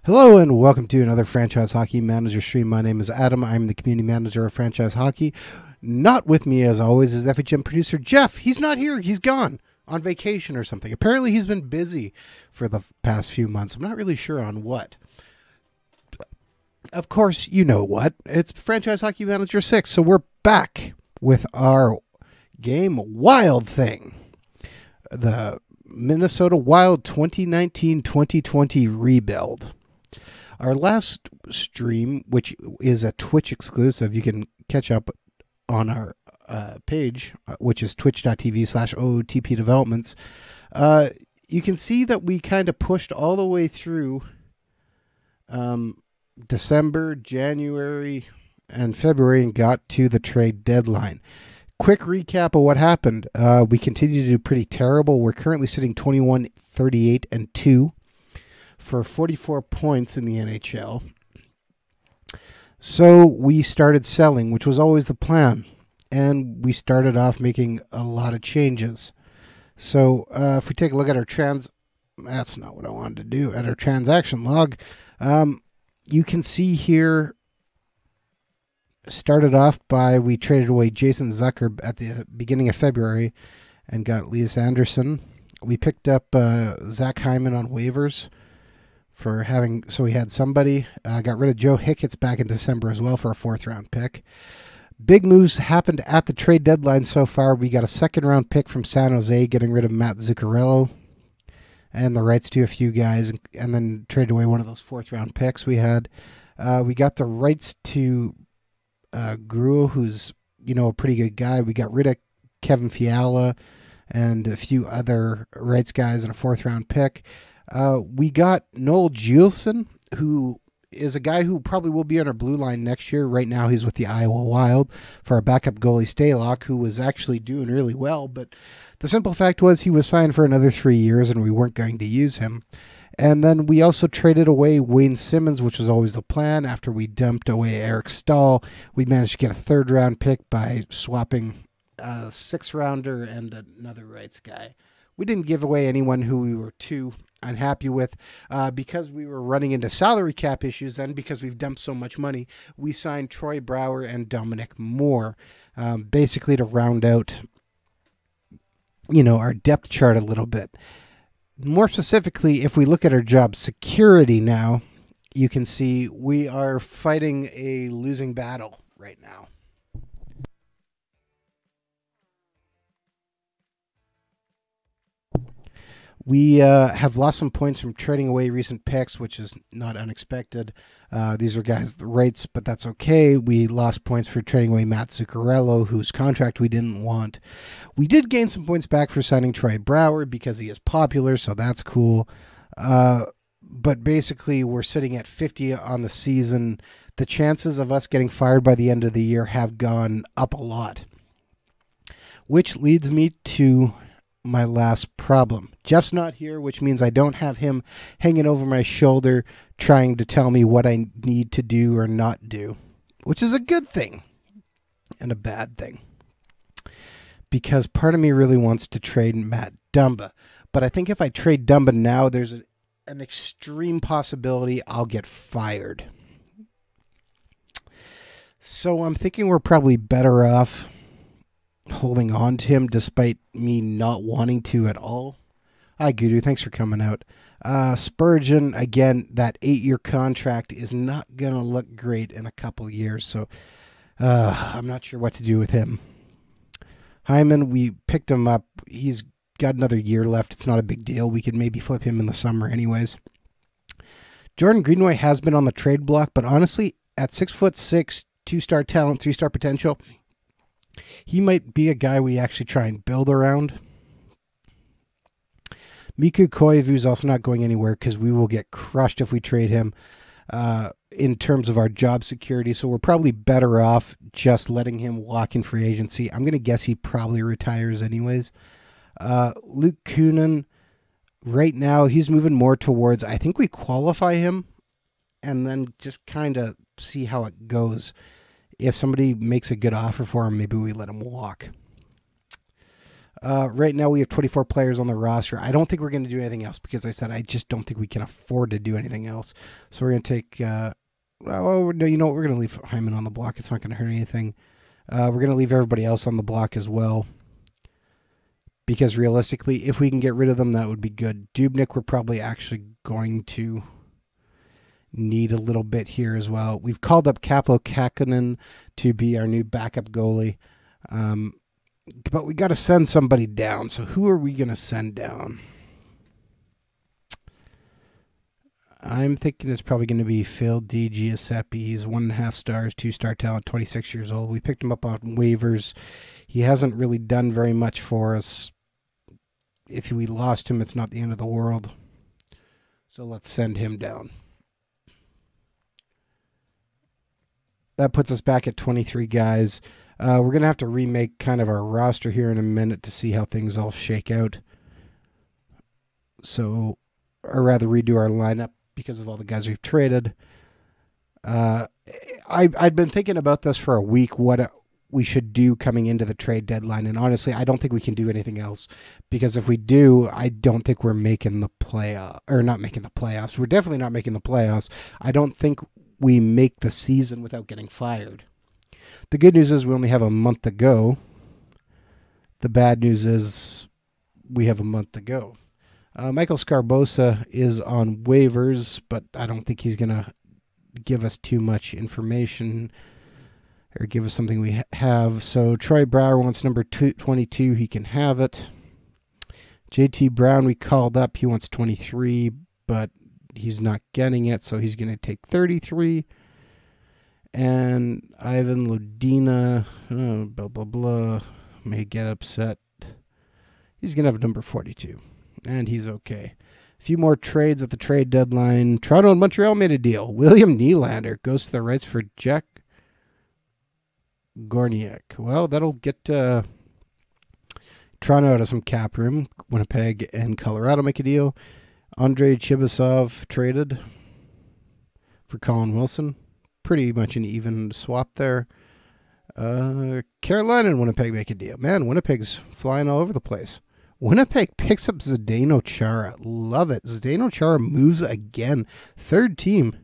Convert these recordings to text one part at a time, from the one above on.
Hello and welcome to another Franchise Hockey Manager stream. My name is Adam. I'm the Community Manager of Franchise Hockey. Not with me, as always, is FHM producer Jeff. He's not here. He's gone on vacation or something. Apparently, he's been busy for the past few months. I'm not really sure on what. Of course, you know what. It's Franchise Hockey Manager 6, so we're back with our game Wild Thing. The Minnesota Wild 2019-2020 rebuild. Our last stream, which is a Twitch exclusive, you can catch up on our page, which is twitch.tv/OOTP Developments. You can see that we kind of pushed all the way through December, January, and February and got to the trade deadline. Quick recap of what happened. We continue to do pretty terrible. We're currently sitting 21, 38, and 2 for 44 points in the NHL. So we started selling, which was always the plan. And we started off making a lot of changes. So if we take a look at our that's not what I wanted to do. At our transaction log, you can see here, started off by, we traded away Jason Zucker at the beginning of February and got Elias Anderson. We picked up Zach Hyman on waivers for having, so we had somebody. Got rid of Joe Hicketts back in December as well for a 4th round pick. Big moves happened at the trade deadline so far. We got a 2nd round pick from San Jose, getting rid of Matt Zuccarello and the rights to a few guys, and then traded away one of those 4th round picks we had. We got the rights to Gruel, who's, you know, a pretty good guy. We got rid of Kevin Fiala and a few other rights guys and a 4th round pick. We got Noel Juleson, who is a guy who probably will be on our blue line next year. Right now he's with the Iowa Wild for our backup goalie Stalock, who was actually doing really well, but the simple fact was he was signed for another 3 years and we weren't going to use him. And then we also traded away Wayne Simmons, which was always the plan. After we dumped away Eric Stahl, we managed to get a 3rd round pick by swapping a 6th rounder and another rights guy. We didn't give away anyone who we were too unhappy with because we were running into salary cap issues. Then, because we've dumped so much money, we signed Troy Brouwer and Dominic Moore, basically to round out, you know, our depth chart a little bit. More specifically, if we look at our job security now, you can see we are fighting a losing battle right now. We have lost some points from trading away recent picks, which is not unexpected. These are guys with rights, but that's okay. We lost points for trading away Matt Zuccarello, whose contract we didn't want. We did gain some points back for signing Troy Brouwer because he is popular, so that's cool. But basically, we're sitting at 50 on the season. The chances of us getting fired by the end of the year have gone up a lot, which leads me to my last problem. Jeff's not here, which means I don't have him hanging over my shoulder trying to tell me what I need to do or not do, which is a good thing and a bad thing, because part of me really wants to trade Matt Dumba, but I think if I trade Dumba now, there's an extreme possibility I'll get fired. So I'm thinking we're probably better off holding on to him despite me not wanting to at all. Hi, Gudu. Thanks for coming out. Spurgeon, again, that 8-year contract is not going to look great in a couple years, so I'm not sure what to do with him. Hyman, we picked him up. He's got another year left. It's not a big deal. We could maybe flip him in the summer anyways. Jordan Greenway has been on the trade block, but honestly, at 6'6", 2-star talent, 3-star potential, he might be a guy we actually try and build around. Miku Koivu's also not going anywhere because we will get crushed if we trade him in terms of our job security. So we're probably better off just letting him walk in free agency. I'm going to guess he probably retires anyways. Luke Kunin, right now, he's moving more towards, I think we qualify him and then just kind of see how it goes. If somebody makes a good offer for him, maybe we let him walk. Right now we have 24 players on the roster. I don't think we're going to do anything else because I said I just don't think we can afford to do anything else. So we're going to take, well, no, you know what? We're going to leave Hyman on the block. It's not going to hurt anything. We're going to leave everybody else on the block as well. Because realistically, if we can get rid of them, that would be good. Dubnyk, we're probably actually going to need a little bit here as well. We've called up Capo Kakkonen to be our new backup goalie. But we got to send somebody down. So who are we going to send down? I'm thinking it's probably going to be Phil Di Giuseppe. He's 1.5 stars, 2-star talent, 26 years old. We picked him up on waivers. He hasn't really done very much for us. If we lost him, it's not the end of the world. So let's send him down. That puts us back at 23 guys. We're going to have to remake kind of our roster here in a minute to see how things all shake out. So, or rather redo our lineup because of all the guys we've traded. I'd been thinking about this for a week, what we should do coming into the trade deadline. And honestly, I don't think we can do anything else. Because if we do, I don't think we're making the not making the playoffs. We're definitely not making the playoffs. I don't think we make the season without getting fired. The good news is we only have a month to go. The bad news is we have a month to go. Michael Scarbosa is on waivers, but I don't think he's going to give us too much information or give us something we have. So Troy Brower wants number 22. He can have it. JT Brown we called up. He wants 23, but he's not getting it, so he's going to take 33. And Ivan Lodina, blah, blah, blah, may get upset. He's going to have number 42, and he's okay. A few more trades at the trade deadline. Toronto and Montreal made a deal. William Nylander goes to the Rights for Jack Gorniak. Well, that'll get Toronto out of some cap room. Winnipeg and Colorado make a deal. Andrei Chibisov traded for Colin Wilson. Pretty much an even swap there. Carolina and Winnipeg make a deal. Man, Winnipeg's flying all over the place. Winnipeg picks up Zdeno Chara. Love it. Zdeno Chara moves again. Third team,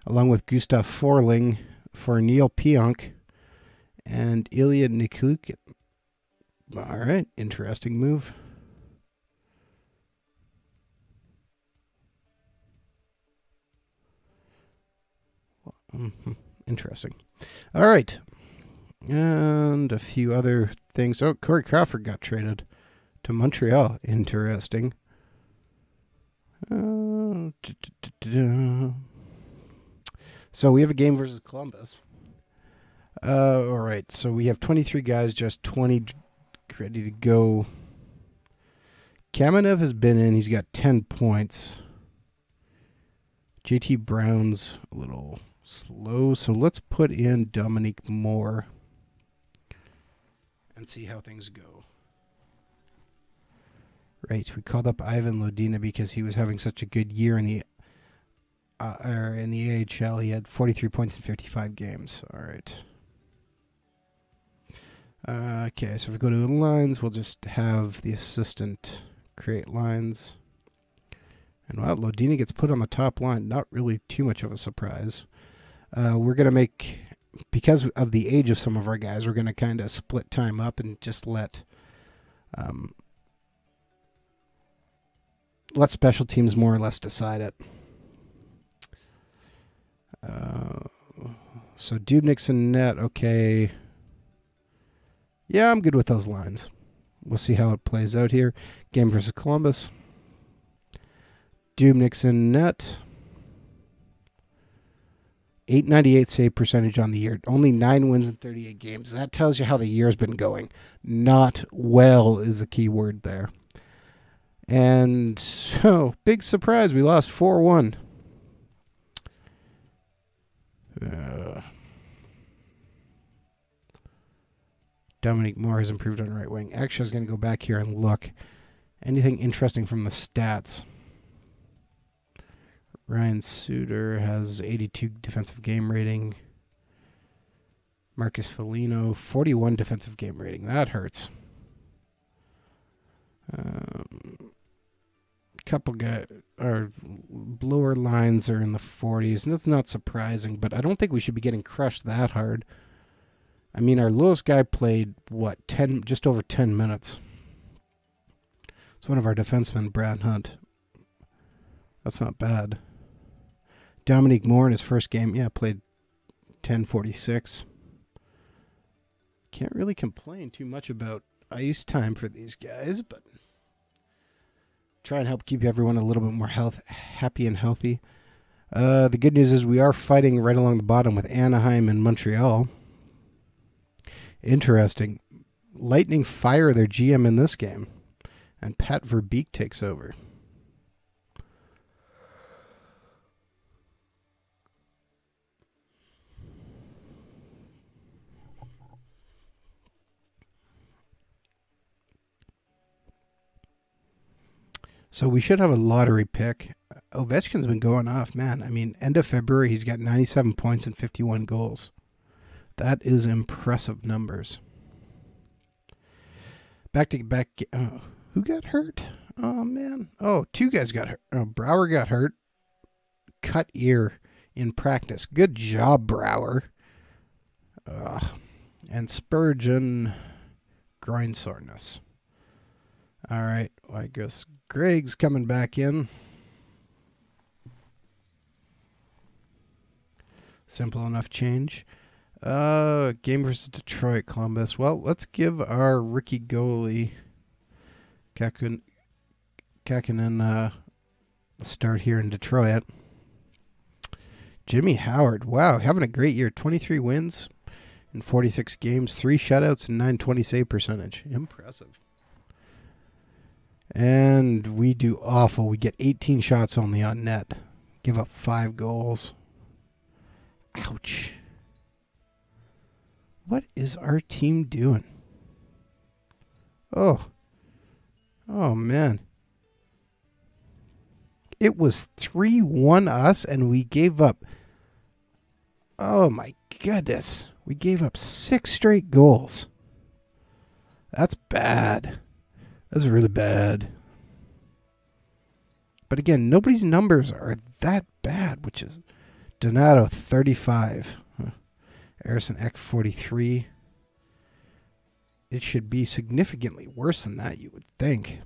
along with Gustav Forling for Neil Pionk and Ilya Niklukin. All right, interesting move. Interesting. All right. And a few other things. Oh, Corey Crawford got traded to Montreal. Interesting. So we have a game versus Columbus. All right. So we have 23 guys, just 20 ready to go. Kamenev has been in. He's got 10 points. JT Brown's a little slow, so let's put in Dominique Moore and see how things go. Right, we called up Ivan Lodina because he was having such a good year in the AHL. He had 43 points in 55 games. All right. Okay, so if we go to lines, we'll just have the assistant create lines. And wow, Lodina gets put on the top line. Not really too much of a surprise. We're going to make, because of the age of some of our guys, we're going to kind of split time up and just let special teams more or less decide it. So Dubnyk's in net, okay. Yeah, I'm good with those lines. We'll see how it plays out here. Game versus Columbus. Dubnyk's in net. .898 save percentage on the year. Only 9 wins in 38 games. That tells you how the year's been going. Not well is the key word there. And, oh, big surprise. We lost 4-1. Dominique Moore has improved on right wing. Actually, I was going to go back here and look. Anything interesting from the stats? Ryan Suter has 82 defensive game rating. Marcus Foligno, 41 defensive game rating. That hurts. couple guys, our lower lines are in the 40s, and it's not surprising, but I don't think we should be getting crushed that hard. I mean, our lowest guy played, what, just over 10 minutes. It's one of our defensemen, Brad Hunt. That's not bad. Dominique Moore in his first game, yeah, played 10:46. Can't really complain too much about ice time for these guys, but try and help keep everyone a little bit more happy and healthy. The good news is we are fighting right along the bottom with Anaheim and Montreal. Interesting. Lightning fire their GM in this game, and Pat Verbeek takes over. So we should have a lottery pick. Ovechkin's been going off, man. I mean, end of February, he's got 97 points and 51 goals. That is impressive numbers. Back-to-back. Who got hurt? Oh, man. Oh, two guys got hurt. Brouwer got hurt. Cut ear in practice. Good job, Brouwer. And Spurgeon, groin soreness. All right. Well, I guess Greg's coming back in. Simple enough change. Game versus Detroit, Columbus. Well, let's give our rookie goalie, Kakinen, start here in Detroit. Jimmy Howard. Wow, having a great year. 23 wins in 46 games, 3 shutouts, and 920 save percentage. Impressive. And we do awful. We get 18 shots only on net. Give up 5 goals. Ouch. What is our team doing? Oh, man. It was 3-1 us, and we gave up. Oh, my goodness. We gave up 6 straight goals. That's bad. That's really bad. But again, nobody's numbers are that bad, which is Donato 35. Harrison Eck 43. It should be significantly worse than that, you would think.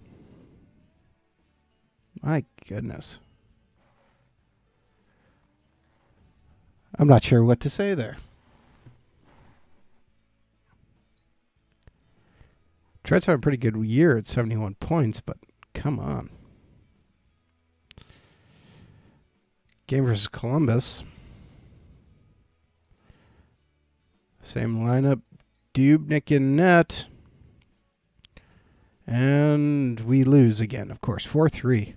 My goodness. I'm not sure what to say there. Tried to have a pretty good year at 71 points, but come on. Game versus Columbus. Same lineup. Dubnyk in net. And we lose again, of course. 4-3.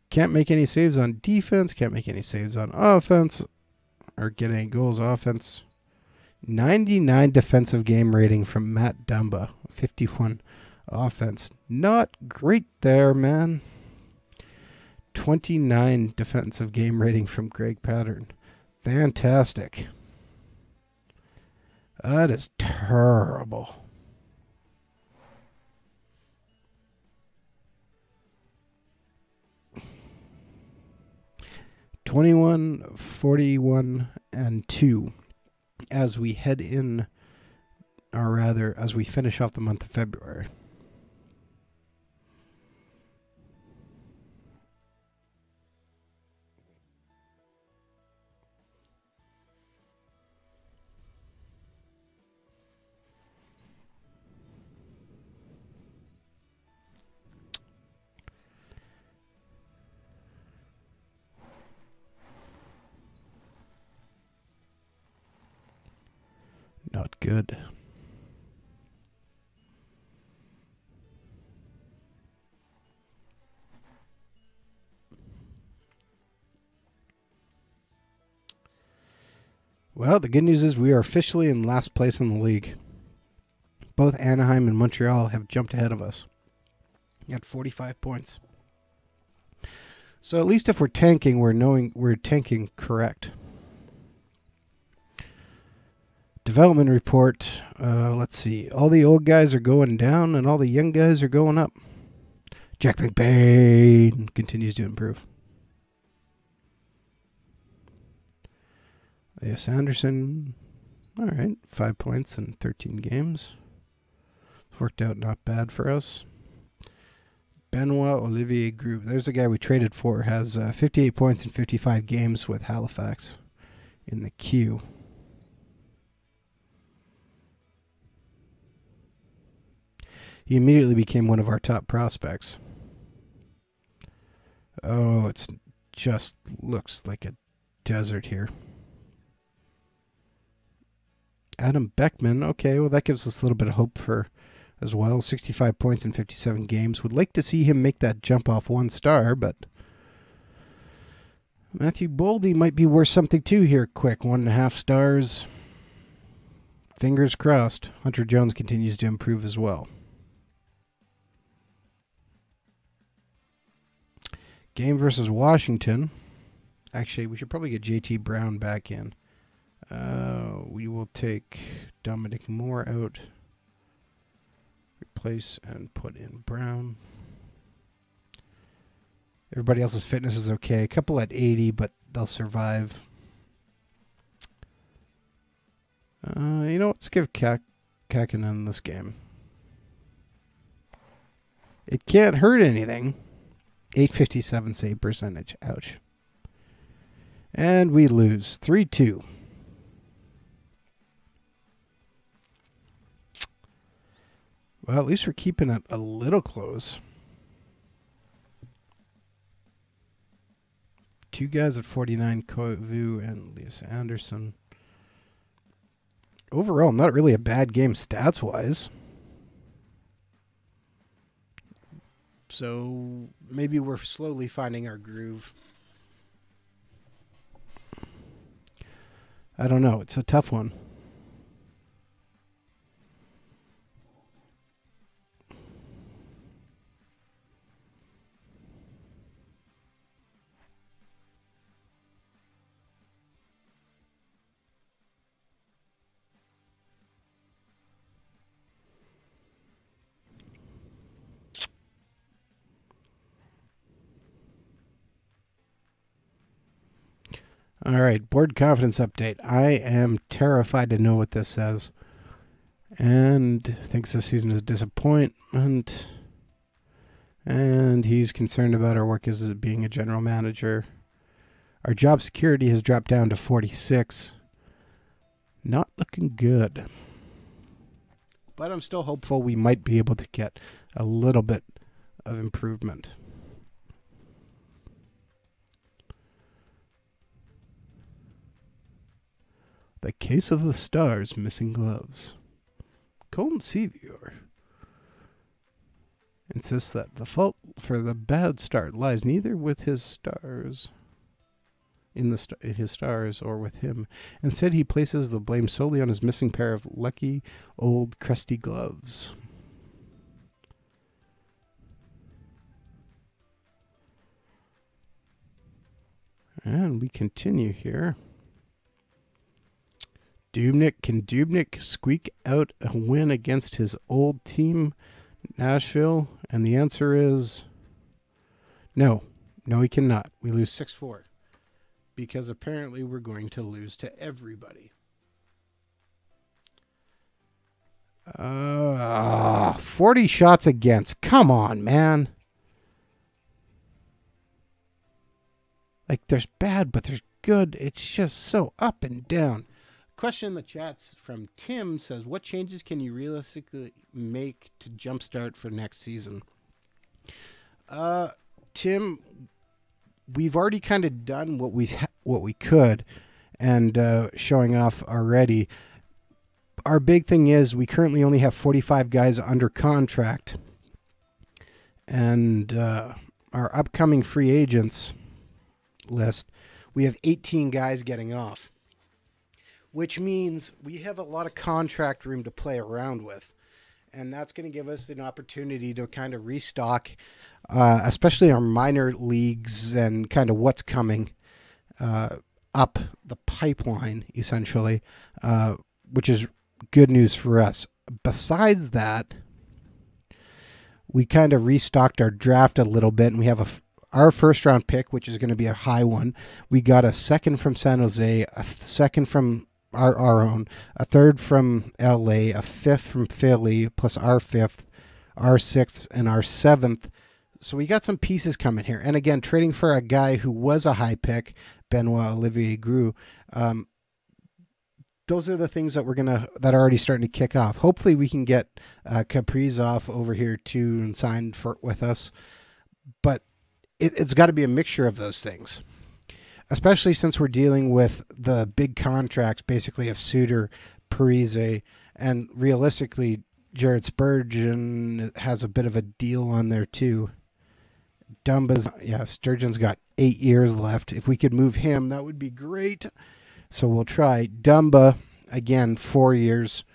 Can't make any saves on defense. Can't make any saves on offense. Or get any goals offense. 99 defensive game rating from Matt Dumba. 51 offense. Not great there, man. 29 defensive game rating from Greg Pattern. Fantastic. That is terrible. $21, 41, and 2 as we head in, or rather, as we finish off the month of February. Not good. Well, the good news is we are officially in last place in the league. Both Anaheim and Montreal have jumped ahead of us at 45 points. So at least if we're tanking, we're tanking correct. Development report. Let's see. All the old guys are going down and all the young guys are going up. Jack McBain continues to improve. Elias Anderson. All right, 5 points in 13 games. It's worked out not bad for us. Benoit Olivier Group. There's a guy we traded for. Has 58 points in 55 games with Halifax in the queue. He immediately became one of our top prospects. Oh, it's just looks like a desert here. Adam Beckman. Okay, well, that gives us a little bit of hope for as well. 65 points in 57 games. Would like to see him make that jump off 1 star, but Matthew Boldy might be worth something too here quick. 1.5 stars. Fingers crossed. Hunter Jones continues to improve as well. Game versus Washington. Actually, we should probably get JT Brown back in. We will take Dominic Moore out. Replace and put in Brown. Everybody else's fitness is okay. A couple at 80, but they'll survive. You know, let's give Kakinen this game. It can't hurt anything. 857 save percentage. Ouch. And we lose 3-2. Well, at least we're keeping it a little close. 2 guys at 49, Koivu and Elias Anderson. Overall, not really a bad game stats-wise. So maybe we're slowly finding our groove. I don't know. It's a tough one. All right, board confidence update. I am terrified to know what this says. And thinks this season is a disappointment. And he's concerned about our work as being a general manager. Our job security has dropped down to 46. Not looking good. But I'm still hopeful we might be able to get a little bit of improvement. The case of the Stars missing gloves. Colton Sevier insists that the fault for the bad start lies neither with his stars, his stars, or with him. Instead, he places the blame solely on his missing pair of lucky old crusty gloves. And we continue here. Can Dubnyk squeak out a win against his old team, Nashville? And the answer is no. No, he cannot. We lose 6-4 because apparently we're going to lose to everybody. 40 shots against. Come on, man. Like, there's bad, but there's good. It's just so up and down. Question in the chats from Tim says, what changes can you realistically make to jumpstart for next season? Tim, we've already kind of done what we could and showing off already. Our big thing is we currently only have 45 guys under contract. And our upcoming free agents list, we have 18 guys getting off, which means we have a lot of contract room to play around with. And that's going to give us an opportunity to kind of restock, especially our minor leagues and kind of what's coming up the pipeline, essentially, which is good news for us. Besides that, we kind of restocked our draft a little bit, and we have our first round pick, which is going to be a high one. We got a second from San Jose, a second from our own, a third from LA, a fifth from Philly, plus our fifth, our sixth, and our seventh. So we got some pieces coming here. And again, trading for a guy who was a high pick, Benoit Olivier Groux. Those are the things that that are already starting to kick off. Hopefully we can get Kaprizov over here too and signed with us. But it's got to be a mixture of those things, especially since we're dealing with the big contracts, basically of Suter, Parise, and realistically, Jared Spurgeon has a bit of a deal on there too. Sturgeon's got 8 years left. If we could move him, that would be great. So we'll try. Dumba, again, 4 years.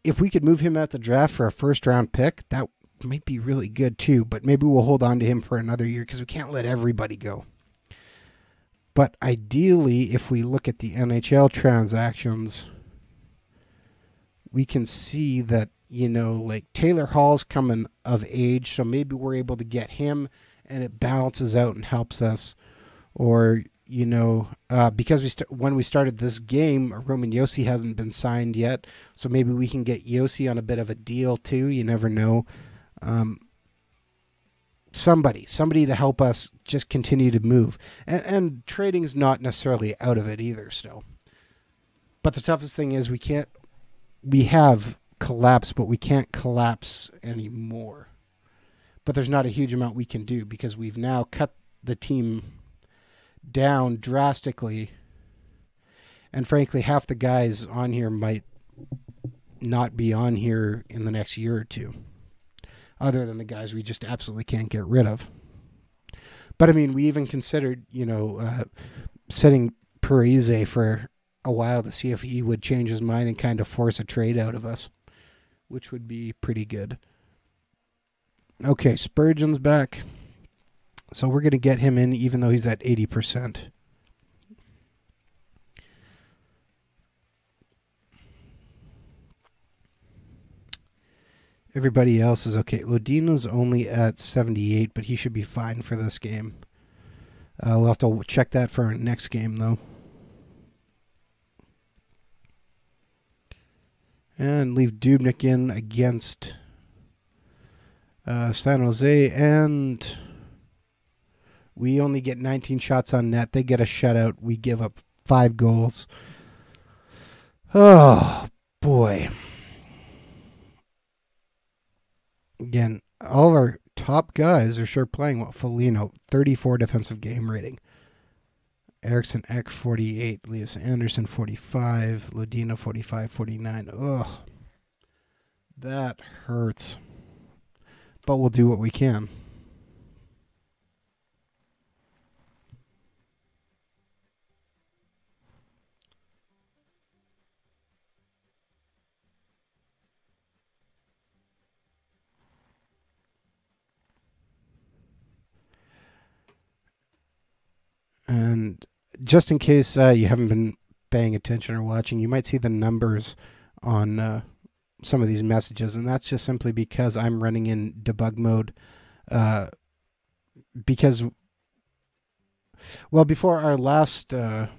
If we could move him at the draft for a first-round pick, that might be really good too. But maybe we'll hold on to him for another year because we can't let everybody go. But ideally, if we look at the NHL transactions, we can see that, like Taylor Hall's coming of age, so maybe we're able to get him and it balances out and helps us. Or, because when we started this game, Roman Josi hasn't been signed yet, so maybe we can get Josi on a bit of a deal too. You never know. Somebody to help us just continue to move. And trading is not necessarily out of it either still. But the toughest thing is we have collapsed, but we can't collapse anymore. But there's not a huge amount we can do because we've now cut the team down drastically. And frankly, half the guys on here might not be on here in the next year or two, other than the guys we just absolutely can't get rid of. But I mean, we even considered, setting Parise for a while to see if he would change his mind and kind of force a trade out of us, which would be pretty good. Okay, Spurgeon's back. So we're going to get him in even though he's at 80%. Everybody else is okay. Lodina's only at 78, but he should be fine for this game. We'll have to check that for our next game, though. And leave Dubnyk in against San Jose, and we only get 19 shots on net. They get a shutout. We give up 5 goals. Oh, boy. Again, all of our top guys are sure playing well. Foligno, 34 defensive game rating. Eriksson Ek, 48. Lias Andersson, 45. Lodina, 45, 49. Ugh. That hurts. But we'll do what we can. And just in case you haven't been paying attention or watching, you might see the numbers on some of these messages, and that's just simply because I'm running in debug mode. Because, well, before our last, I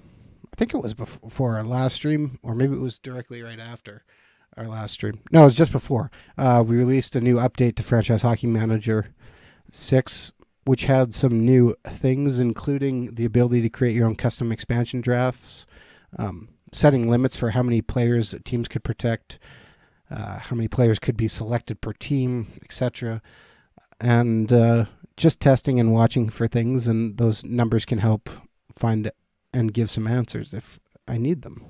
think it was before our last stream, or maybe it was directly right after our last stream. No, it was just before. We released a new update to Franchise Hockey Manager 6, which had some new things, including the ability to create your own custom expansion drafts, setting limits for how many players teams could protect, how many players could be selected per team, etc. And just testing and watching for things, and those numbers can help find and give some answers if I need them.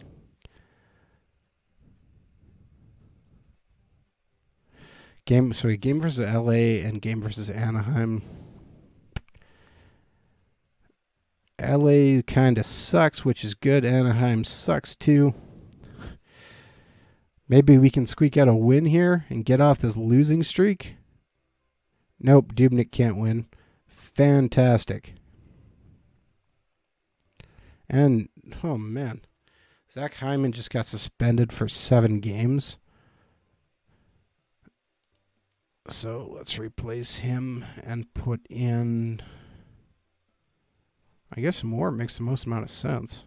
Game versus LA and game versus Anaheim. LA kind of sucks, which is good. Anaheim sucks too. Maybe we can squeak out a win here and get off this losing streak. Nope, Dubnyk can't win. Fantastic. And, oh man, Zach Hyman just got suspended for 7 games. So let's replace him and put in, I guess more makes the most amount of sense.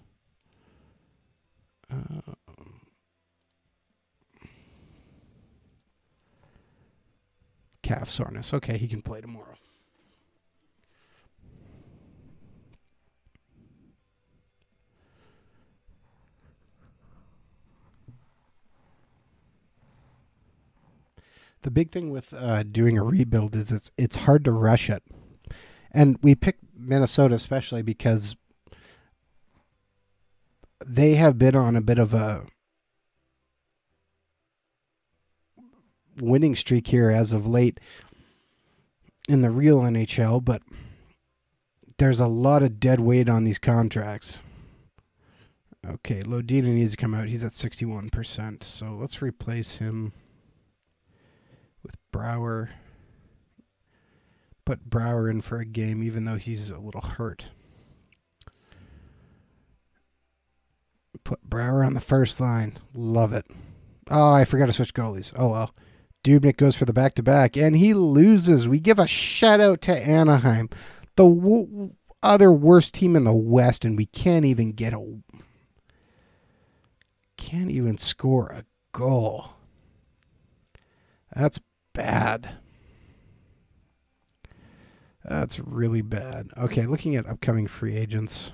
Calf soreness. Okay, he can play tomorrow. The big thing with doing a rebuild is it's hard to rush it. And we picked Minnesota especially because they have been on a bit of a winning streak here as of late in the real NHL, but there's a lot of dead weight on these contracts. Okay, Lodina needs to come out. He's at 61%, so let's replace him with Brouwer. Put Brouwer in for a game, even though he's a little hurt. Put Brouwer on the first line. Love it. Oh, I forgot to switch goalies. Oh, well. Dubnyk goes for the back-to-back, and he loses. We give a shout-out to Anaheim, the other worst team in the West, and we can't even score a goal. That's bad. That's really bad. Okay, looking at upcoming free agents.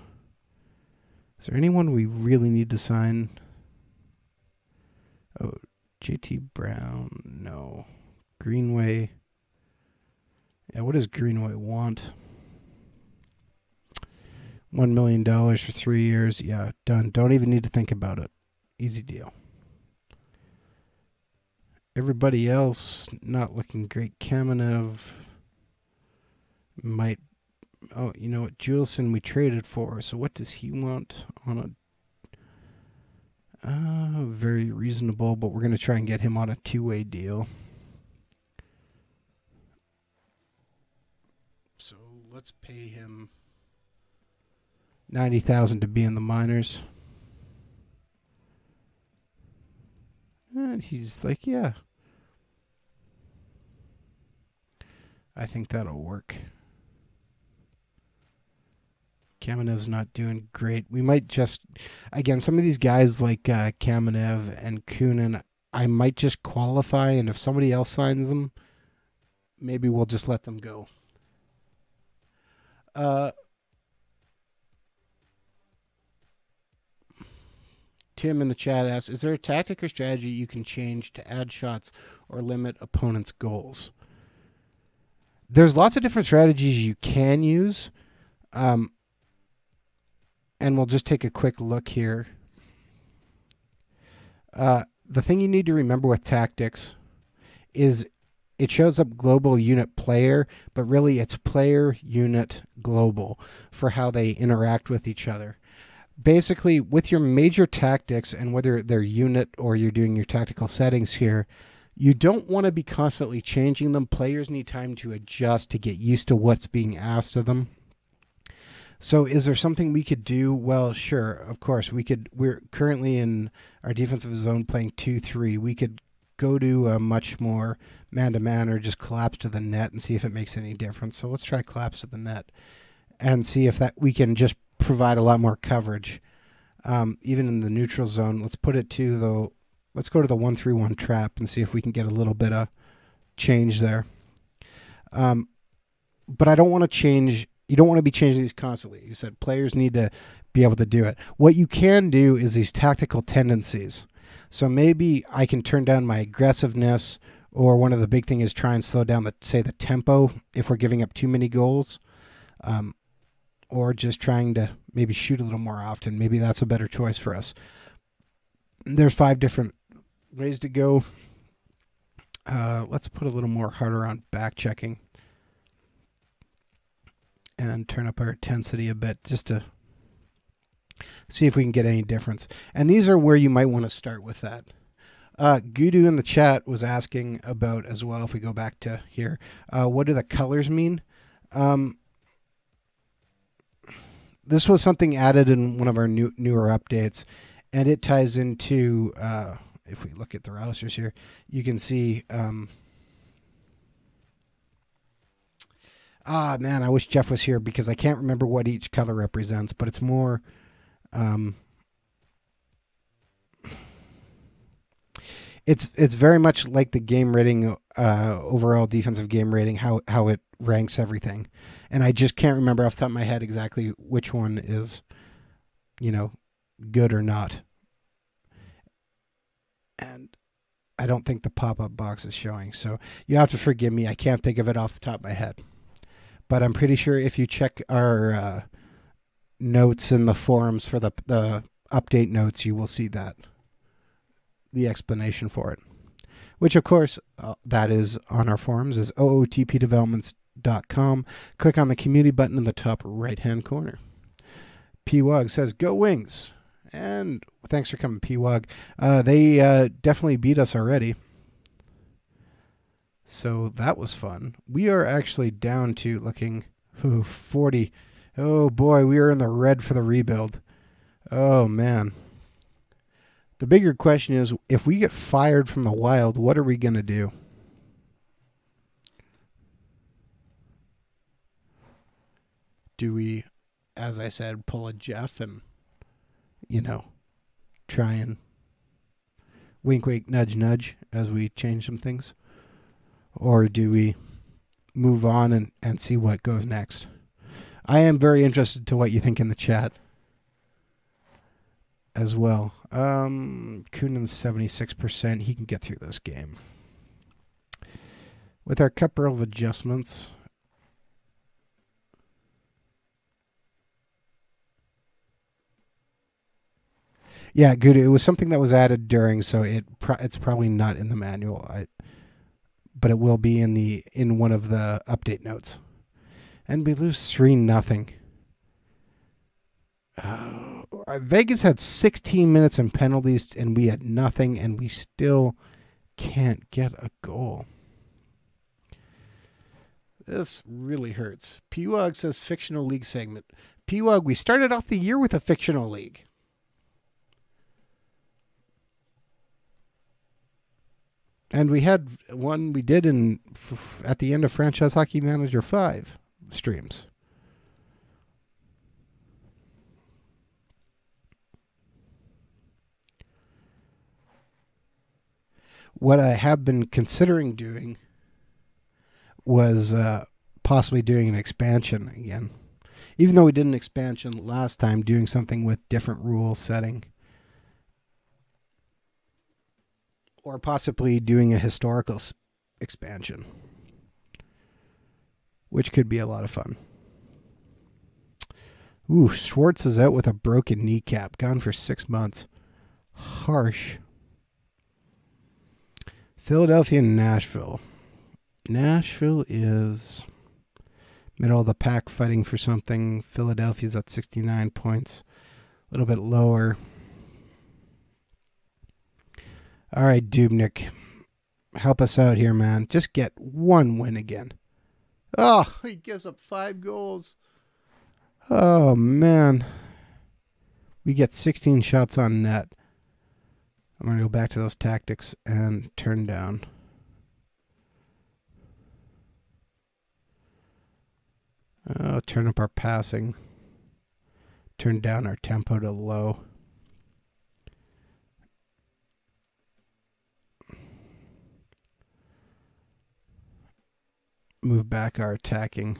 Is there anyone we really need to sign? Oh, JT Brown, no. Greenway. Yeah, what does Greenway want? $1 million for 3 years. Yeah, done. Don't even need to think about it. Easy deal. Everybody else not looking great. Kamenev might. Oh, you know what? Juleson we traded for. So what does he want on a? Very reasonable, but we're going to try and get him on a two-way deal. So let's pay him $90,000 to be in the minors. And he's like, yeah. I think that'll work. Kamenev's not doing great. We might just, again, some of these guys like Kamenev and Kunin, I might just qualify, and if somebody else signs them, maybe we'll just let them go. Tim in the chat asks, is there a tactic or strategy you can change to add shots or limit opponents' goals? There's lots of different strategies you can use. And we'll just take a quick look here. The thing you need to remember with tactics is it shows up global unit player, but really it's player unit global for how they interact with each other. Basically, with your major tactics, and whether they're unit or you're doing your tactical settings here, you don't want to be constantly changing them. Players need time to adjust, to get used to what's being asked of them. So is there something we could do? Well, sure, of course. We're currently in our defensive zone playing 2-3. We could go to a much more man-to-man or just collapse to the net and see if it makes any difference. So let's try collapse to the net and see if that we can just provide a lot more coverage. Even in the neutral zone, let's put it to let's go to the 1-3-1 trap and see if we can get a little bit of change there. But I don't want to change. You don't want to be changing these constantly. You said players need to be able to do it. What you can do is these tactical tendencies. So maybe I can turn down my aggressiveness, or one of the big thing is try and slow down the tempo if we're giving up too many goals, or just trying to maybe shoot a little more often. Maybe that's a better choice for us. There's 5 different ways to go. Let's put a little more harder on back checking and turn up our intensity a bit just to see if we can get any difference. And these are where you might want to start with that. Gudu in the chat was asking about as well, if we go back to here, what do the colors mean? This was something added in one of our newer updates, and it ties into, if we look at the routers here, you can see Ah, man, I wish Jeff was here because I can't remember what each color represents, but it's more. Um, it's very much like the game rating, overall defensive game rating, how it ranks everything, and I just can't remember off the top of my head exactly which one is, you know, good or not. And I don't think the pop-up box is showing, so you have to forgive me. I can't think of it off the top of my head, but I'm pretty sure if you check our notes in the forums for the update notes, you will see that the explanation for it, which of course that is on our forums, is ootpdevelopments.com. Click on the community button in the top right hand corner. P-Wog says go Wings, and thanks for coming, P-Wog. They definitely beat us already, so that was fun. We are actually down to looking 40. Oh boy, we are in the red for the rebuild. Oh man. The bigger question is, if we get fired from the Wild, what are we going to do? Do we, as I said, pull a Jeff and, try and wink, wink, nudge, nudge as we change some things? Or do we move on and see what goes next? I am very interested to what you think in the chat as well. Kunin's 76%. He can get through this game. With our couple of adjustments, yeah, good. It was something that was added during, so it's probably not in the manual. But it will be in one of the update notes. And we lose 3-0. Vegas had 16 minutes in penalties, and we had nothing, and we still can't get a goal. This really hurts. P-Wog says fictional league segment. P-Wog, we started off the year with a fictional league. And we had one we did at the end of Franchise Hockey Manager 5 streams. What I have been considering doing was possibly doing an expansion again. Even though we did an expansion last time, doing something with different rule setting. Or possibly doing a historical expansion, which could be a lot of fun. Ooh, Schwartz is out with a broken kneecap, gone for 6 months. Harsh. Philadelphia and Nashville. Nashville is middle of the pack fighting for something. Philadelphia's at 69 points, a little bit lower. All right, Dubnik, help us out here, man. Just get one win again. Oh, he gives up 5 goals. Oh, man. We get 16 shots on net. I'm going to go back to those tactics and turn down. Turn up our passing. Turn down our tempo to low. Move back our attacking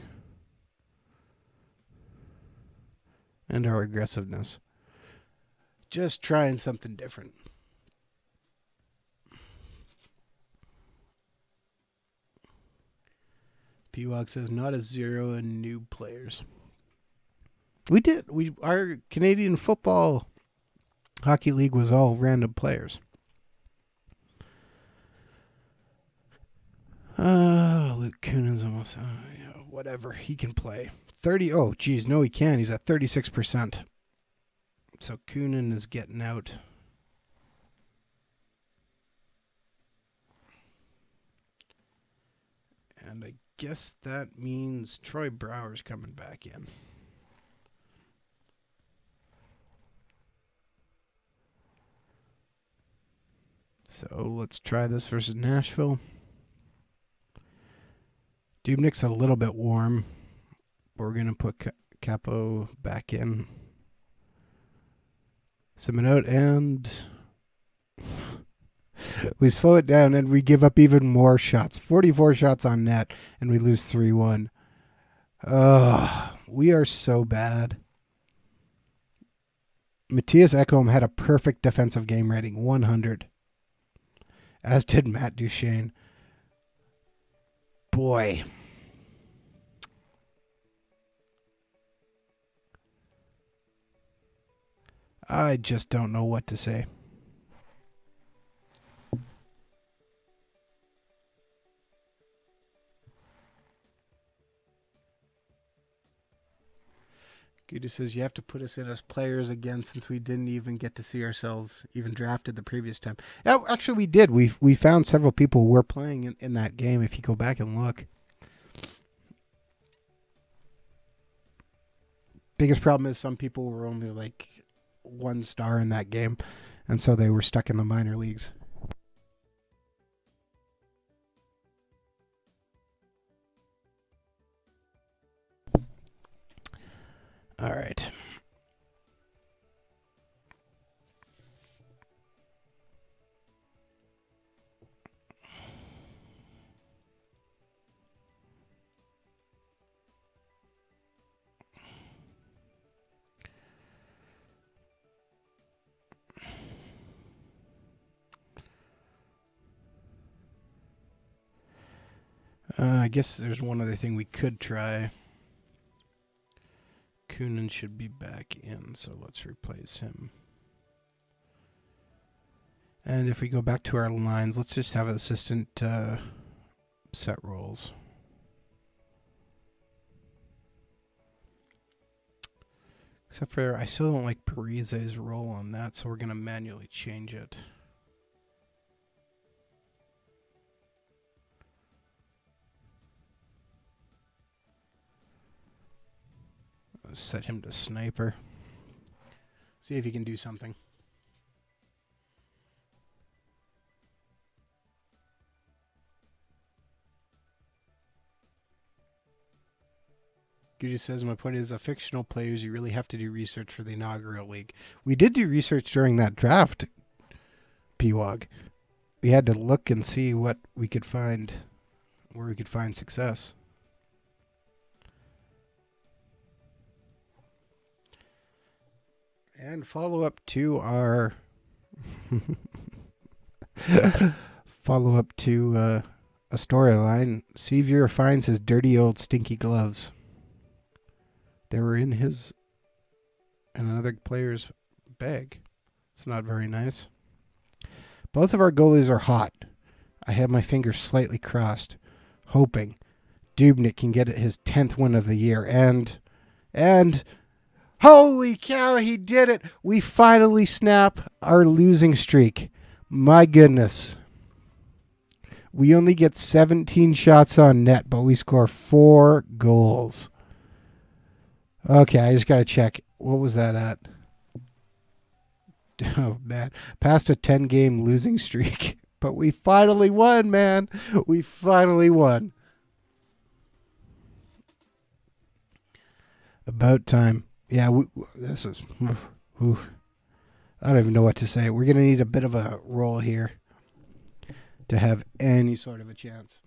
and our aggressiveness. Just trying something different. P-Wog says not a 0 in new players. We did. Our Canadian Football Hockey League was all random players. Luke Kunin's almost, whatever. He can play. 30, oh, geez, no, he can. He's at 36%. So Kunin is getting out. And I guess that means Troy Brower's coming back in. So let's try this versus Nashville. Dubnik's a little bit warm. We're going to put Capo back in. Sim it out, and we slow it down, and we give up even more shots. 44 shots on net, and we lose 3-1. We are so bad. Matthias Ekholm had a perfect defensive game rating, 100. As did Matt Duchesne. Boy. I just don't know what to say. Gouda says you have to put us in as players again since we didn't even get to see ourselves even drafted the previous time. Yeah, actually, we did. We found several people who were playing in that game if you go back and look. Biggest problem is some people were only like 1 star in that game, and so they were stuck in the minor leagues. All right. I guess there's one other thing we could try. Kunin should be back in, so let's replace him. And if we go back to our lines, let's just have an assistant set roles. Except for I still don't like Parise's role on that, so we're going to manually change it. Let's set him to sniper. See if he can do something. Goody says, my point is, fictional players, you really have to do research for the inaugural league. We did do research during that draft, P-Wog. We had to look and see what we could find, where we could find success. And follow up to our a storyline. Sevier finds his dirty old stinky gloves. They were in another player's bag. It's not very nice. Both of our goalies are hot. I have my fingers slightly crossed, hoping Dubnyk can get his 10th win of the year. And holy cow, he did it! We finally snap our losing streak. My goodness. We only get 17 shots on net, but we score 4 goals. Okay, I just got to check. What was that at? Oh, man. Past a 10-game losing streak. But we finally won, man. We finally won. About time. Yeah, this is... Ooh, I don't even know what to say. We're going to need a bit of a roll here to have any sort of a chance.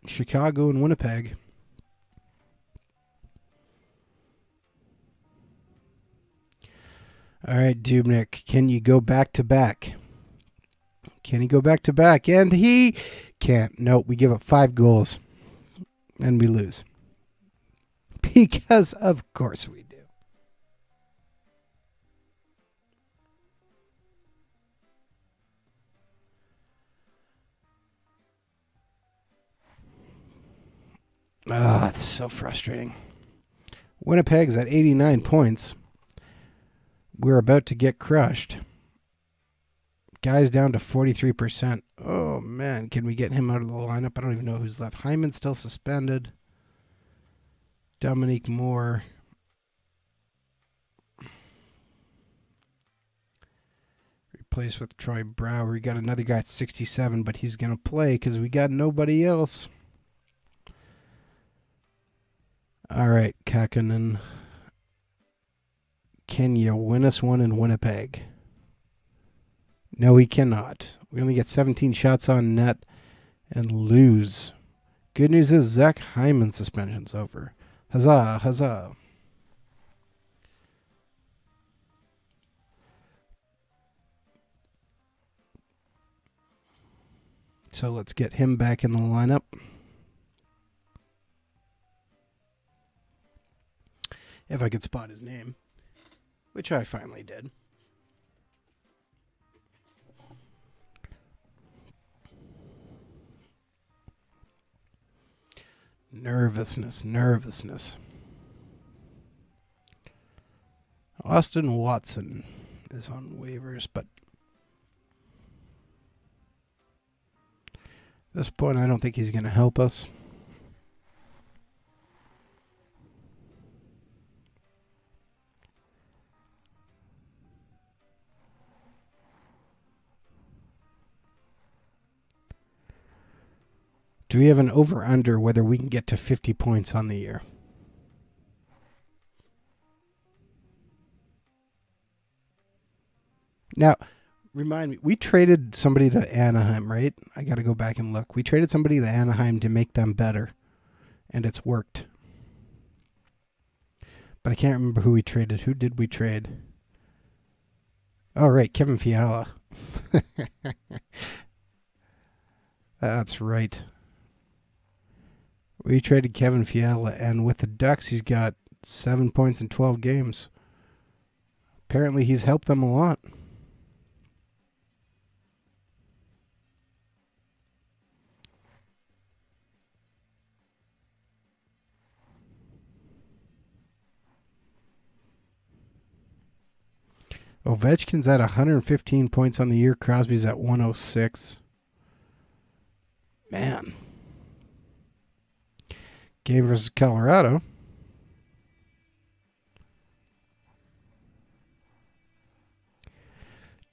Chicago and Winnipeg. All right, Dubnyk, can you go back to back? Can he go back to back? And he can't. Nope, we give up 5 goals and we lose. Because of course we do. Ah, it's so frustrating. Winnipeg's at 89 points. We're about to get crushed. Guy's down to 43%. Oh, man. Can we get him out of the lineup? I don't even know who's left. Hyman's still suspended. Dominique Moore. place with Troy Brower. We got another guy at 67, but he's going to play because we got nobody else. All right, Kakkonen. Can you win us one in Winnipeg? No, he cannot. We only get 17 shots on net and lose. Good news is Zach Hyman's suspension's over. Huzzah, huzzah. So let's get him back in the lineup. If I could spot his name, which I finally did. Nervousness. Austin Watson is on waivers, but at this point, I don't think he's going to help us. Do we have an over-under whether we can get to 50 points on the year? Now, remind me, we traded somebody to Anaheim, right? I got to go back and look. We traded somebody to Anaheim to make them better, and it's worked. But I can't remember who we traded. Who did we trade? Oh, right, Kevin Fiala. That's right. We traded Kevin Fiala, and with the Ducks, he's got 7 points in 12 games. Apparently, he's helped them a lot. Ovechkin's at 115 points on the year. Crosby's at 106. Man. Game versus Colorado.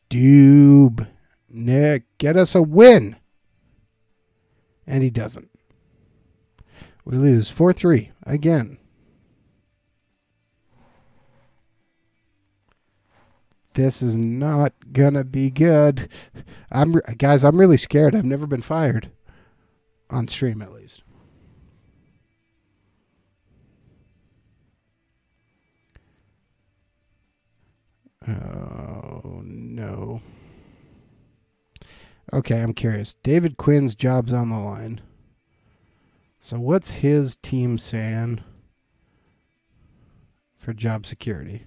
Doob. Nick, get us a win. And he doesn't. We lose 4-3 again. This is not going to be good. Guys, I'm really scared. I've never been fired. On stream, at least. Oh, no. Okay, I'm curious. David Quinn's job's on the line. So what's his team saying for job security?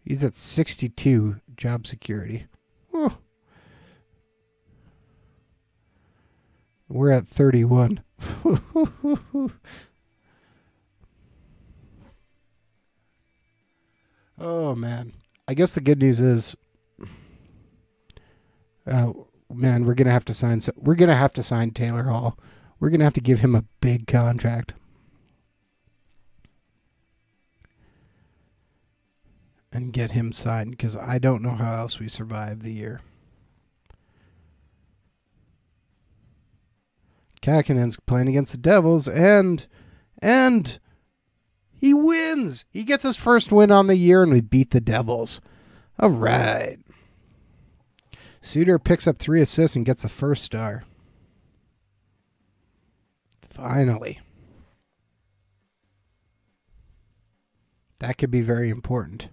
He's at 62 job security. Oh. We're at 31. Oh, man. I guess the good news is, man, we're gonna have to sign. We're gonna have to sign Taylor Hall. We're gonna have to give him a big contract. And get him signed, because I don't know how else we survive the year. Kakkonen's playing against the Devils, and he wins. He gets his first win on the year, and we beat the Devils. All right. Suter picks up 3 assists and gets the first star. Finally. That could be very important.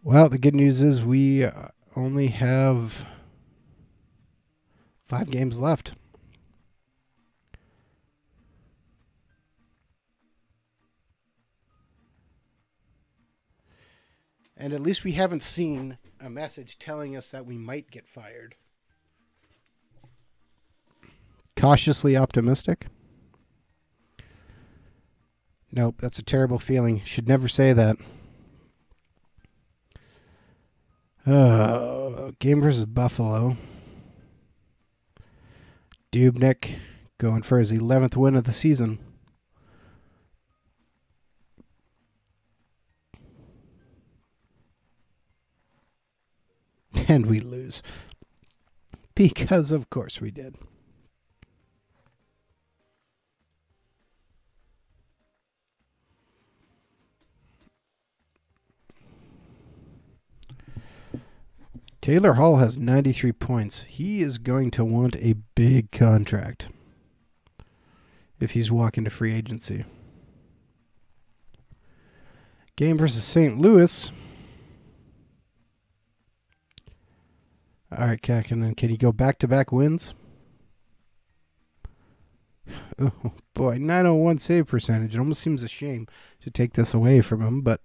Well, the good news is we only have 5 games left. And at least we haven't seen a message telling us that we might get fired. Cautiously optimistic? Nope, that's a terrible feeling. Should never say that. Game versus Buffalo. Dubnyk going for his 11th win of the season. And we lose. Because, of course, we did. Taylor Hall has 93 points. He is going to want a big contract if he's walking to free agency. Game versus St. Louis. All right, Kakinen, can he go back-to-back wins? Oh, boy, 901 save percentage. It almost seems a shame to take this away from him, but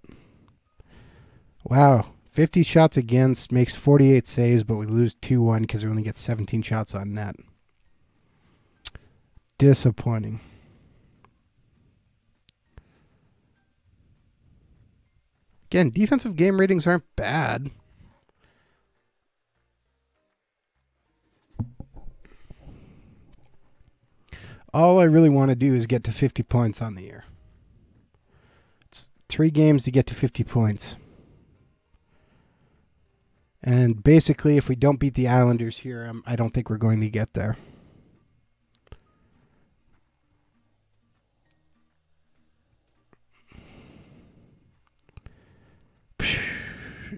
wow. 50 shots against, makes 48 saves, but we lose 2-1 because we only get 17 shots on net. Disappointing. Again, defensive game ratings aren't bad. All I really want to do is get to 50 points on the year. It's 3 games to get to 50 points. And basically, if we don't beat the Islanders here, I don't think we're going to get there.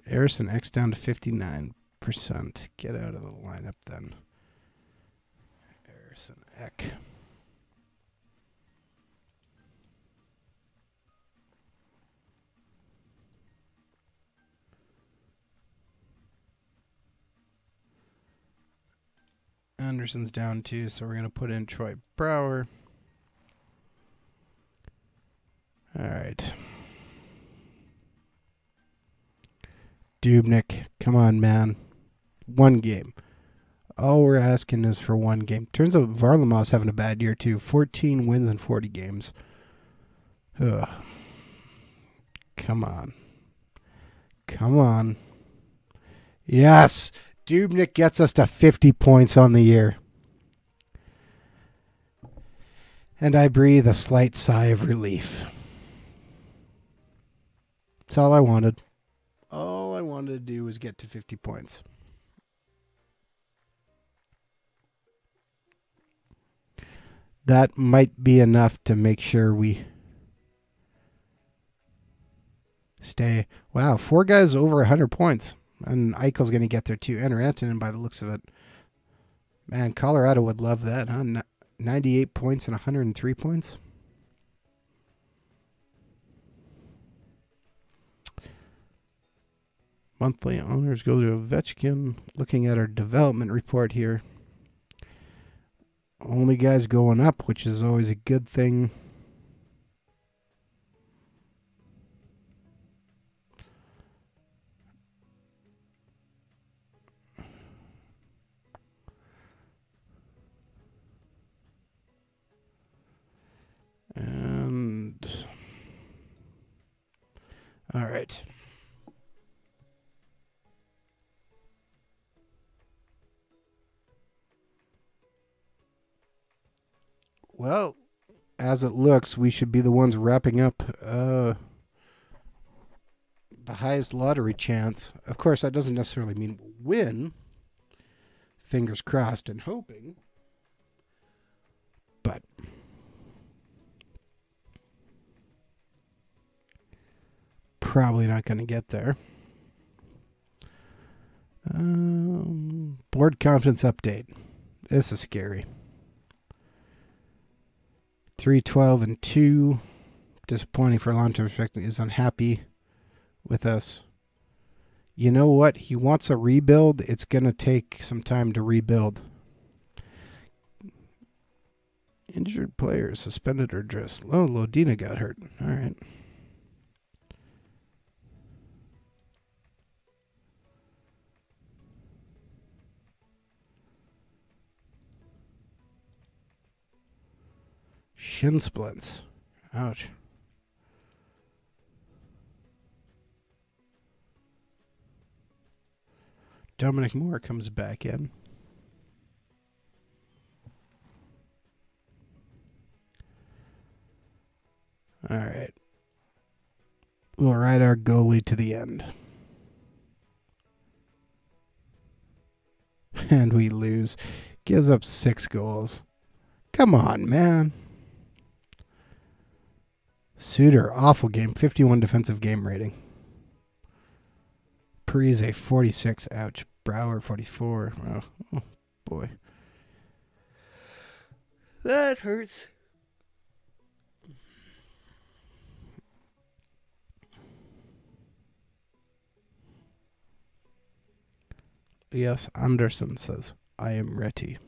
Harrison X down to 59%. Get out of the lineup then. Harrison X. Anderson's down too, so we're going to put in Troy Brouwer. All right. Dubnyk, come on, man. 1 game. All we're asking is for 1 game. Turns out Varlamov's having a bad year too. 14 wins in 40 games. Ugh. Come on. Come on. Yes! Dubnyk gets us to 50 points on the year. And I breathe a slight sigh of relief. That's all I wanted. All I wanted to do was get to 50 points. That might be enough to make sure we stay. Wow, 4 guys over 100 points. And Eichel's going to get there too. And Rantanen by the looks of it. Man, Colorado would love that, huh? 98 points and 103 points. Monthly honors go to Ovechkin. Looking at our development report here. Only guys going up, which is always a good thing. And all right. Well, as it looks, we should be the ones wrapping up the highest lottery chance. Of course, that doesn't necessarily mean we'll win. Fingers crossed and hoping. But probably not going to get there. Board confidence update. This is scary. 3-12-2. Disappointing for long-term perspective. Is unhappy with us. You know what? He wants a rebuild. It's going to take some time to rebuild. Injured players suspended or dressed. Oh, Lodina got hurt. All right. Shin splints. Ouch. Dominic Moore comes back in. All right. We'll ride our goalie to the end. And we lose. Gives up 6 goals. Come on, man. Suter, awful game. 51 defensive game rating. Parise, 46. Ouch. Brouwer, 44. Oh boy. That hurts. Yes, Anderson says, I am ready.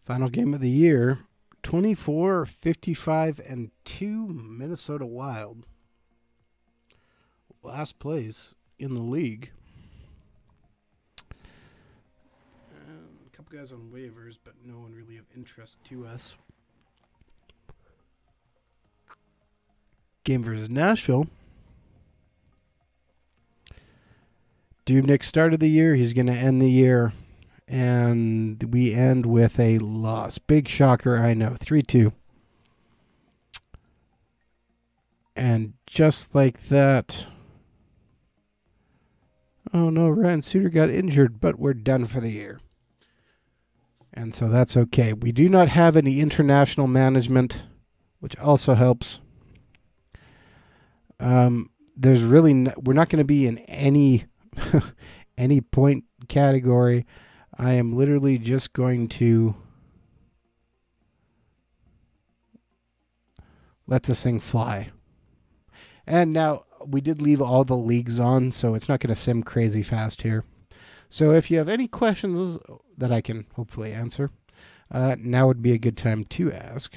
Final game of the year, 24, 55, and 2 Minnesota Wild. Last place in the league. And a couple guys on waivers, but no one really of interest to us. Game versus Nashville. Dubnyk started the year. He's going to end the year. And we end with a loss. Big shocker, I know. 3-2. And just like that. Oh no, Ryan Suter got injured, but we're done for the year. And so that's okay. We do not have any international management, which also helps. There's really we're not going to be in any any point category. I am literally just going to let this thing fly. And now we did leave all the leagues on, so it's not going to sim crazy fast here. So if you have any questions that I can hopefully answer, now would be a good time to ask.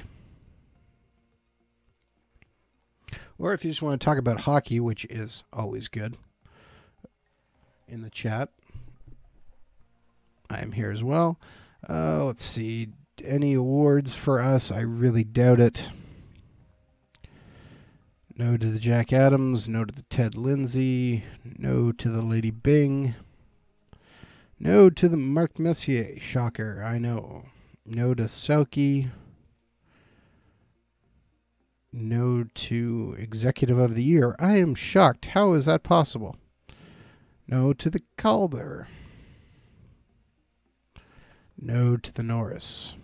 Or if you just want to talk about hockey, which is always good, in the chat. I'm here as well. Let's see. Any awards for us? I really doubt it. No to the Jack Adams. No to the Ted Lindsay. No to the Lady Bing. No to the Marc Messier. Shocker, I know. No to Selke. No to Executive of the Year. I am shocked. How is that possible? No to the Calder. No to the Norris.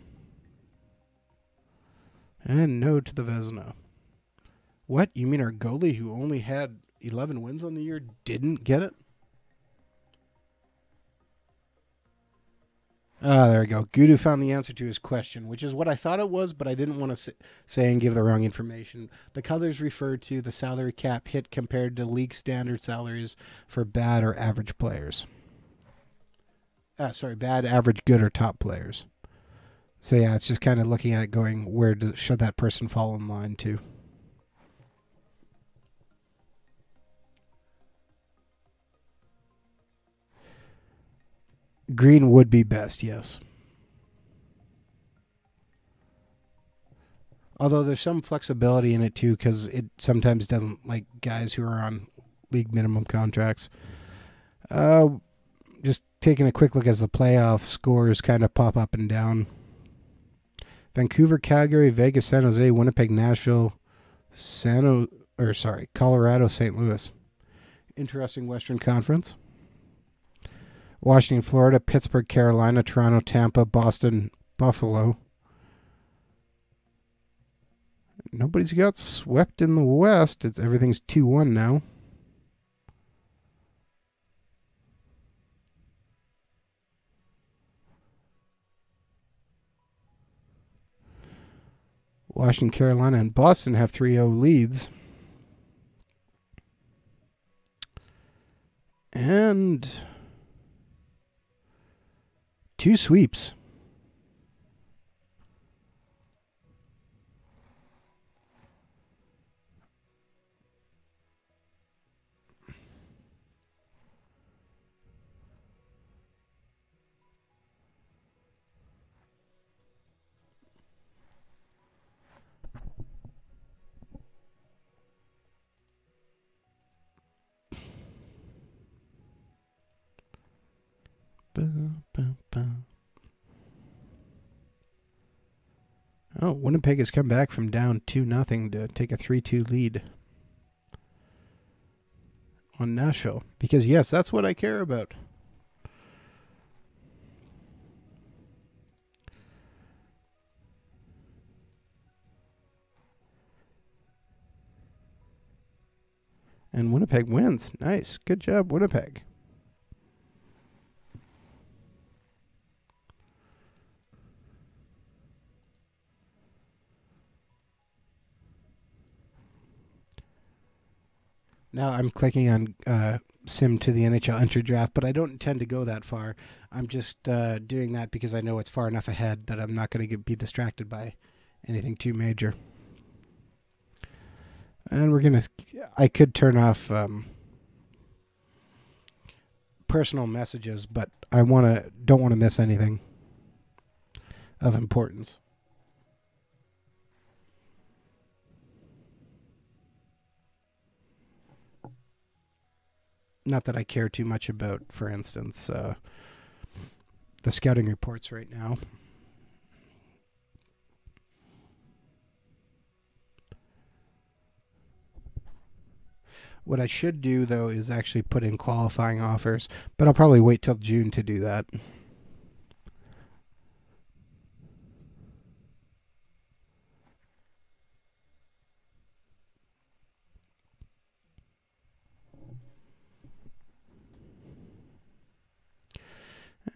And no to the Vezina. What? You mean our goalie who only had 11 wins on the year didn't get it? Ah, there we go. Gudu found the answer to his question, which is what I thought it was, but I didn't want to say and give the wrong information. The colors refer to the salary cap hit compared to league standard salaries for bad or average players. Bad, average, good, or top players. So yeah, it's just kind of looking at it going, where should that person fall in line to? Green would be best, yes. Although there's some flexibility in it too, because it sometimes doesn't like guys who are on league minimum contracts. Just taking a quick look as the playoff scores kind of pop up and down. Vancouver, Calgary, Vegas, San Jose, Winnipeg, Nashville, Colorado, St. Louis. Interesting Western Conference. Washington, Florida, Pittsburgh, Carolina, Toronto, Tampa, Boston, Buffalo. Nobody's got swept in the West. Everything's 2-1 now. Washington, Carolina, and Boston have 3-0 leads. And 2 sweeps. Oh, Winnipeg has come back from down 2-0 to take a 3-2 lead on Nashville. Because, yes, that's what I care about. And Winnipeg wins. Nice. Good job, Winnipeg. Now I'm clicking on sim to the NHL entry draft, but I don't intend to go that far. I'm just doing that because I know it's far enough ahead that I'm not going to be distracted by anything too major. And we're going to... I could turn off personal messages, but I don't want to miss anything of importance. Not that I care too much about, for instance, the scouting reports right now. What I should do, though, is actually put in qualifying offers, but I'll probably wait till June to do that.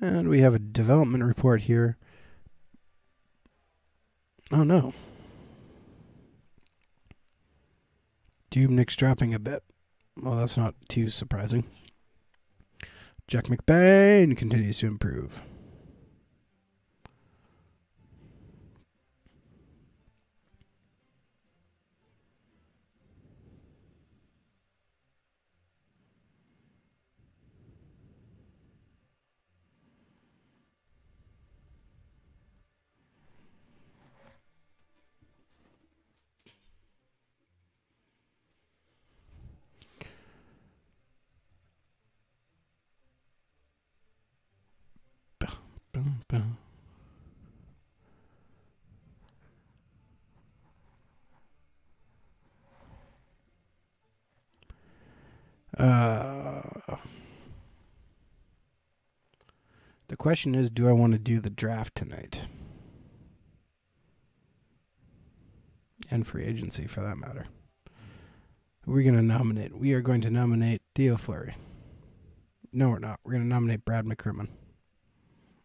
And we have a development report here. Oh, no. Dubnik's dropping a bit. Well, that's not too surprising. Jack McBain continues to improve. The question is, do I want to do the draft tonight? And free agency, for that matter. Who are we going to nominate? We are going to nominate Theo Fleury. No, we're not. We're going to nominate Brad McCrimmon.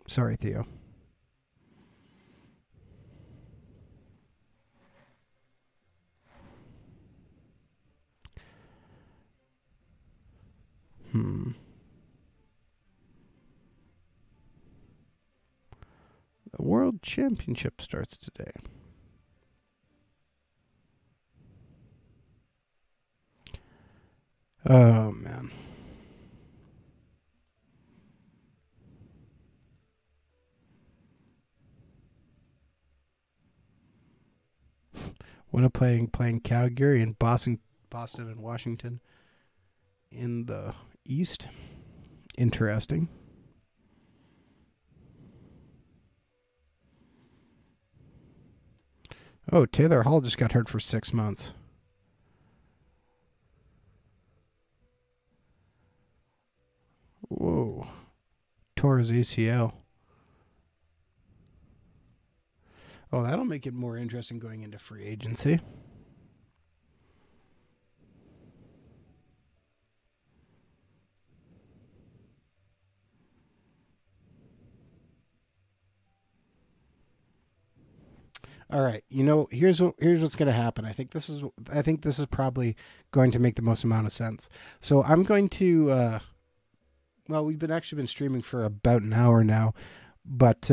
Sorry, Theo. The World Championship starts today. Oh, man. Winnipeg playing Calgary and Boston and Washington in the East. Interesting. Oh, Taylor Hall just got hurt for 6 months. Whoa. Tore his ACL. Oh, that'll make it more interesting going into free agency. All right, here's what's going to happen. I think this is probably going to make the most amount of sense. So I'm going to well, we've been streaming for about an hour now, but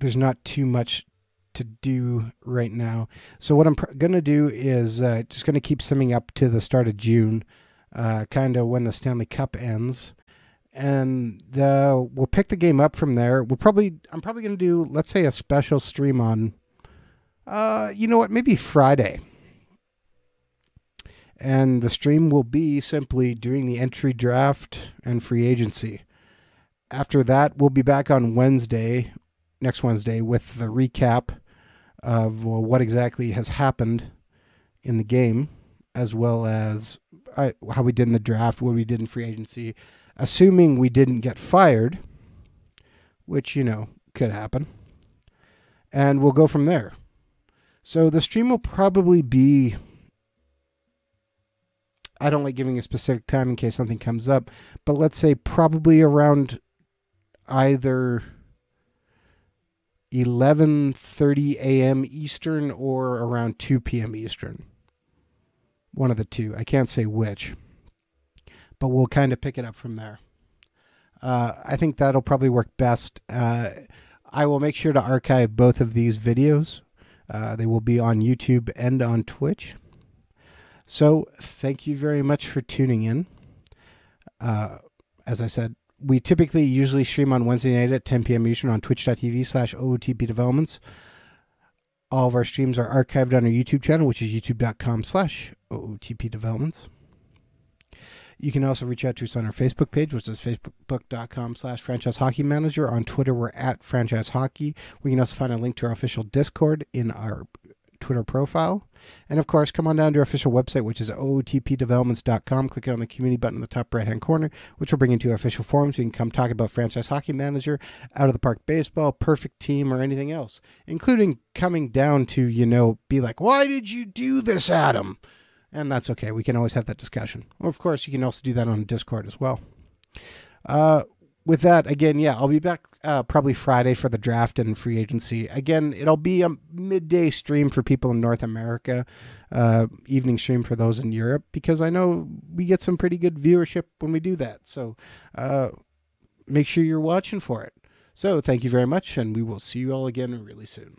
there's not too much to do right now. So what I'm going to do is just going to keep summing up to the start of June, kind of when the Stanley Cup ends. And we'll pick the game up from there. I'm probably going to do, let's say, a special stream on, you know what, maybe Friday. And the stream will be simply doing the entry draft and free agency. After that, we'll be back on next Wednesday, with the recap of what exactly has happened in the game, as well as how we did in the draft, what we did in free agency, assuming we didn't get fired, which, you know, could happen. And we'll go from there. So the stream will probably be, I don't like giving a specific time in case something comes up, but let's say probably around either 11:30 a.m. Eastern or around 2 p.m. Eastern. One of the two. I can't say which, but we'll kind of pick it up from there. I think that'll probably work best. I will make sure to archive both of these videos. They will be on YouTube and on Twitch. So thank you very much for tuning in. As I said, we usually stream on Wednesday night at 10 p.m. Eastern on twitch.tv/OOTPdevelopments. All of our streams are archived on our YouTube channel, which is youtube.com/OOTPdevelopments. You can also reach out to us on our Facebook page, which is facebook.com/franchise hockey manager. On Twitter, we're at franchise hockey. We can also find a link to our official Discord in our Twitter profile. And of course, come on down to our official website, which is ootpdevelopments.com. Click on the community button in the top right hand corner, which will bring you to our official forums. You can come talk about franchise hockey manager, out of the park baseball, perfect team, or anything else, including coming down to, you know, be like, why did you do this, Adam? And that's okay. We can always have that discussion. Or of course, you can also do that on Discord as well. With that, again, yeah, I'll be back probably Friday for the draft and free agency. Again, it'll be a midday stream for people in North America, evening stream for those in Europe, because I know we get some pretty good viewership when we do that. So make sure you're watching for it. So thank you very much, and we will see you all again really soon.